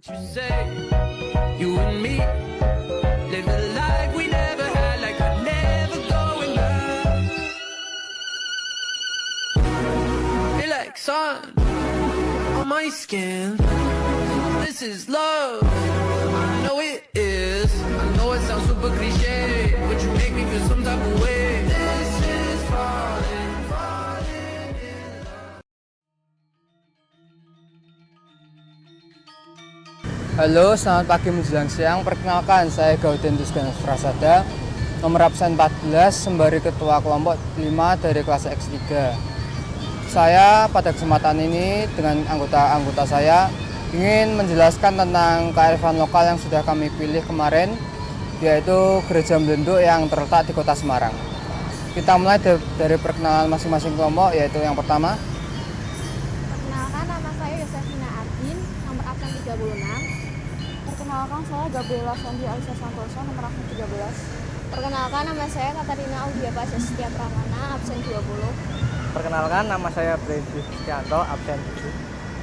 What you say, you and me, live a life we never had, like we're never going back. Feel like sun on my skin. This is love, I know it is. I know it sounds super cliche, but you make me feel some type of way. This is falling, falling in love. Halo, selamat pagi menjelang siang. Perkenalkan, saya Gaudentus Ganes Prasada, nomor absen 14, sembari ketua kelompok 5 dari kelas X3. Saya pada kesempatan ini dengan anggota-anggota saya ingin menjelaskan tentang kearifan lokal yang sudah kami pilih kemarin, yaitu Gereja Blenduk yang terletak di Kota Semarang. Kita mulai dari perkenalan masing-masing kelompok, yaitu yang pertama. Perkenalkan, nama saya Yosefina Ardin, nomor absen 36. Perkenalkan, saya Gabriela Sandi Alisa Santoso, nomor absen 13. Perkenalkan, nama saya Katarina Audia Pasya Setia Pramana, absen 20. Perkenalkan, nama saya Brady Setianto, absen 7.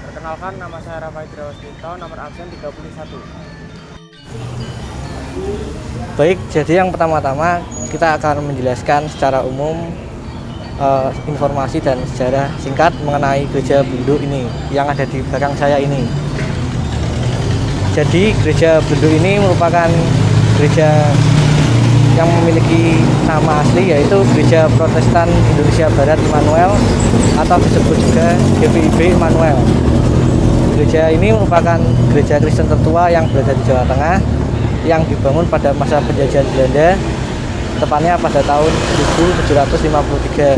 Perkenalkan, nama saya Rafael Drawastito, nomor absen 31. Baik, jadi yang pertama-tama kita akan menjelaskan secara umum informasi dan sejarah singkat mengenai Gereja Blenduk ini yang ada di belakang saya ini. Jadi Gereja Blenduk ini merupakan gereja yang memiliki nama asli, yaitu Gereja Protestan Indonesia Barat Immanuel atau disebut juga GPIB Immanuel. Gereja ini merupakan gereja Kristen tertua yang berada di Jawa Tengah, yang dibangun pada masa penjajahan Belanda, tepatnya pada tahun 1753.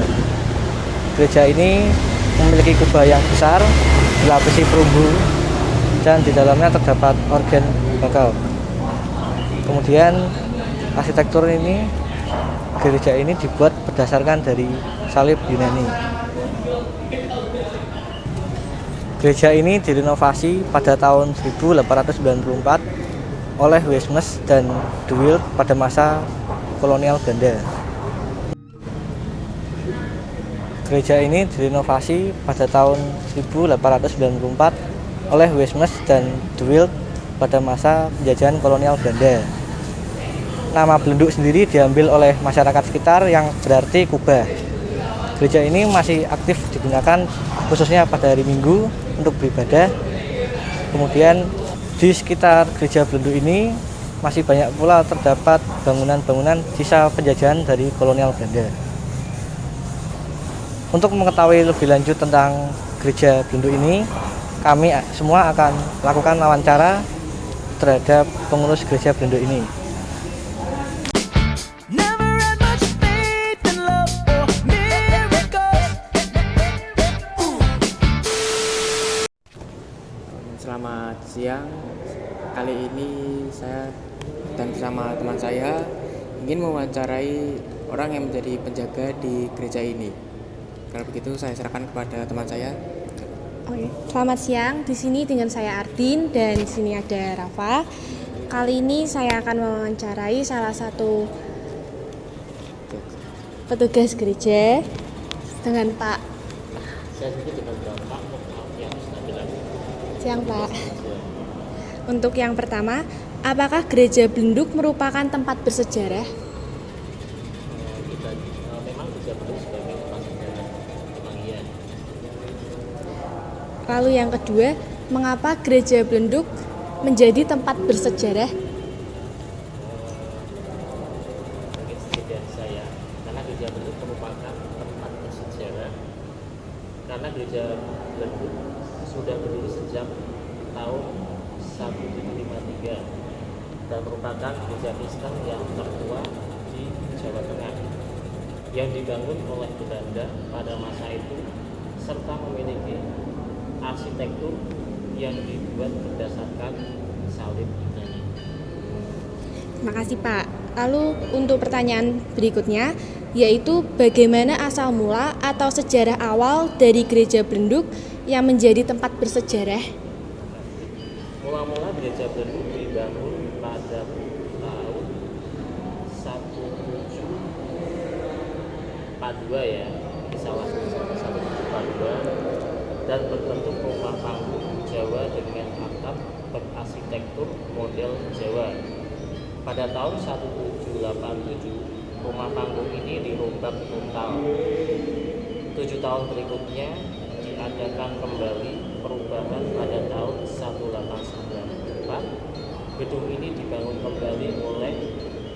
Gereja ini memiliki kubah yang besar, dilapisi perunggu, dan di dalamnya terdapat organ bakal. Kemudian arsitektur ini, gereja ini dibuat berdasarkan dari salib Yunani. Gereja ini direnovasi pada tahun 1894 oleh Westmes dan De Wilde pada masa kolonial Belanda. Gereja ini direnovasi pada tahun 1894 oleh Westmes dan De Wilde pada masa penjajahan kolonial Belanda. Nama Blenduk sendiri diambil oleh masyarakat sekitar yang berarti kubah. Gereja ini masih aktif digunakan khususnya pada hari Minggu untuk beribadah. Kemudian di sekitar Gereja Blenduk ini masih banyak pula terdapat bangunan-bangunan sisa penjajahan dari kolonial Belanda. Untuk mengetahui lebih lanjut tentang Gereja Blenduk ini, kami semua akan melakukan wawancara terhadap pengurus Gereja Blenduk ini. Selamat siang. Kali ini saya dan bersama teman saya ingin mewawancarai orang yang menjadi penjaga di gereja ini. Kalau begitu saya serahkan kepada teman saya. Oke. Selamat siang. Di sini dengan saya Ardin dan di sini ada Rafa. Kali ini saya akan mewawancarai salah satu petugas gereja dengan Pak. Siang Pak. Untuk yang pertama, apakah Gereja Blenduk merupakan tempat bersejarah? Memang Gereja Blenduk sebagai tempat sejarah, memang iya. Lalu yang kedua, mengapa Gereja Blenduk menjadi tempat bersejarah? Mungkin sedikit dari saya, karena Gereja Blenduk merupakan tempat bersejarah, karena Gereja Blenduk sudah berdiri sejak tahun 1753 dan merupakan gereja Kristen yang tertua di Jawa Tengah yang dibangun oleh Belanda pada masa itu serta memiliki arsitektur yang dibuat berdasarkan salib Yunani. Terima kasih Pak. Lalu untuk pertanyaan berikutnya, yaitu bagaimana asal mula atau sejarah awal dari Gereja Blenduk yang menjadi tempat bersejarah? Mula-mula Gereja Blenduk dibangun pada tahun 1742 ya, salah 1742, dan berbentuk rumah panggung Jawa dengan atap berarsitektur model Jawa. Pada tahun 1787, rumah panggung ini dirombak total. 7 tahun berikutnya diadakan kembali perubahan pada tahun 1894. Gedung ini dibangun kembali oleh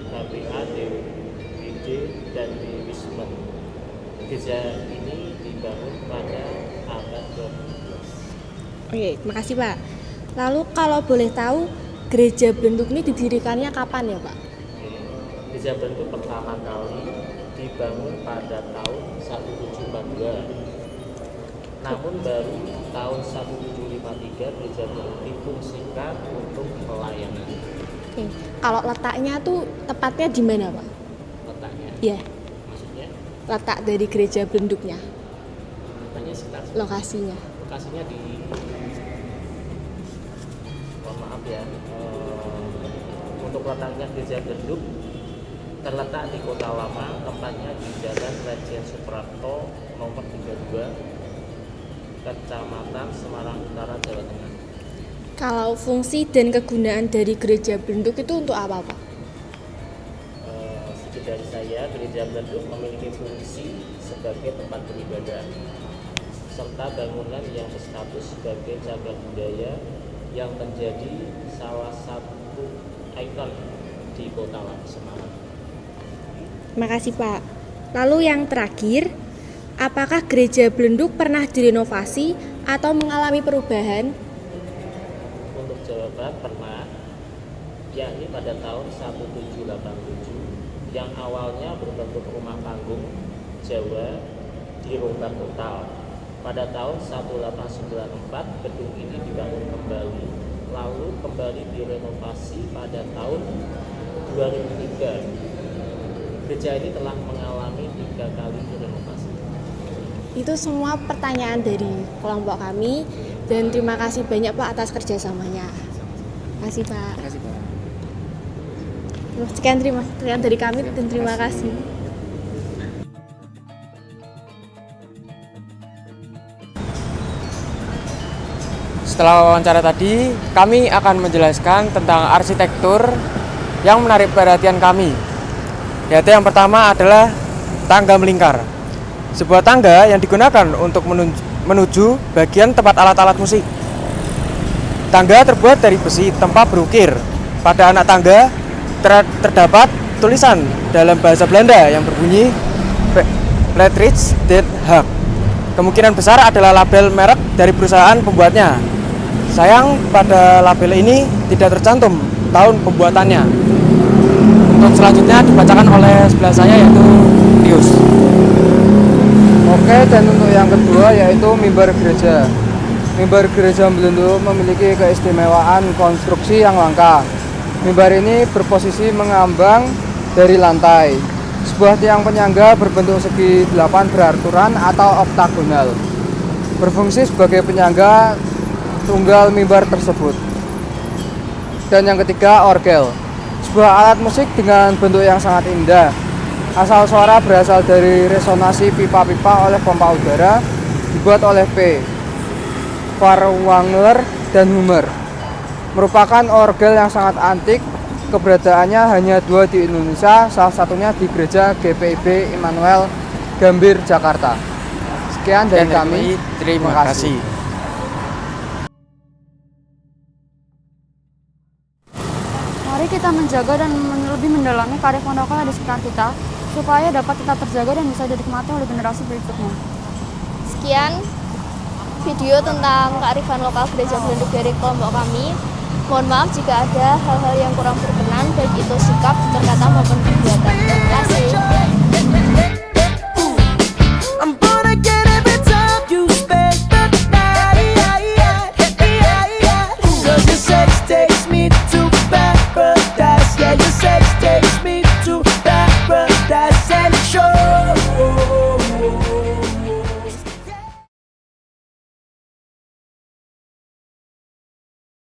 KPA DWD dan Wismen. Gereja ini dibangun pada abad ke-15. Oke, makasih Pak. Lalu kalau boleh tahu, gereja Blenduk ini didirikannya kapan ya Pak? Gereja Blenduk pertama kali dibangun pada tahun 1742. Namun baru tahun 1753 gereja Blenduk difungsikan untuk pelayanan. Oke, kalau letaknya tuh tepatnya di mana Pak? Letaknya? Iya, Maksudnya? letak dari gereja Blenduknya, Letaknya sekitar lokasinya. lokasinya di, mohon maaf ya, untuk letaknya gereja Blenduk terletak di Kota Lama, tempatnya di Jalan Lejen Suprapto nomor 32, Kecamatan Semarang Utara, Jawa Tengah. Kalau fungsi dan kegunaan dari gereja Blenduk itu untuk apa Pak? Sedikit dari saya, gereja Blenduk memiliki fungsi sebagai tempat beribadah serta bangunan yang berstatus sebagai cagar budaya yang menjadi salah satu ikon di Kota Lama Semarang. Makasih Pak. Lalu yang terakhir, apakah gereja Blenduk pernah direnovasi atau mengalami perubahan? Untuk jawaban pernah, yakni pada tahun 1787 yang awalnya berbentuk rumah panggung Jawa dirombak total. Pada tahun 1894 gedung ini dibangun kembali, lalu kembali direnovasi pada tahun 2003. Gereja ini telah mengalami 3 kali renovasi. Itu semua pertanyaan dari kelompok kami dan terima kasih banyak Pak atas kerjasamanya. Terima kasih Pak. Terima kasih, Pak. Sekian dari kami dan terima kasih. Setelah wawancara tadi, kami akan menjelaskan tentang arsitektur yang menarik perhatian kami. Yaitu yang pertama adalah tangga melingkar. Sebuah tangga yang digunakan untuk menuju bagian tempat alat-alat musik. Tangga terbuat dari besi tempa berukir. Pada anak tangga terdapat tulisan dalam bahasa Belanda yang berbunyi Platrich Den Haag. Kemungkinan besar adalah label merek dari perusahaan pembuatnya. Sayang pada label ini tidak tercantum tahun pembuatannya. Untuk selanjutnya dibacakan oleh sebelah saya yaitu Tius. Oke, dan untuk yang kedua yaitu mimbar gereja. Mimbar gereja Blenduk memiliki keistimewaan konstruksi yang langka. Mimbar ini berposisi mengambang dari lantai. Sebuah tiang penyangga berbentuk segi 8 beraturan atau oktagonal. Berfungsi sebagai penyangga tunggal mimbar tersebut. Dan yang ketiga, orgel. Sebuah alat musik dengan bentuk yang sangat indah. Asal suara berasal dari resonansi pipa-pipa oleh pompa udara dibuat oleh P. Furtwängler dan Hummer. Merupakan orgel yang sangat antik. Keberadaannya hanya 2 di Indonesia, salah satunya di gereja GPIB Immanuel Gambir, Jakarta. Sekian dari kami. Terima kasih. Mari kita menjaga dan lebih mendalami kearifan lokal di sekitar kita supaya dapat tetap terjaga dan bisa dinikmati oleh generasi berikutnya. Sekian video tentang kearifan lokal gereja Blenduk dari kelompok kami. Mohon maaf jika ada hal-hal yang kurang berkenan, baik itu sikap, perkataan maupun perbuatan. Terima kasih.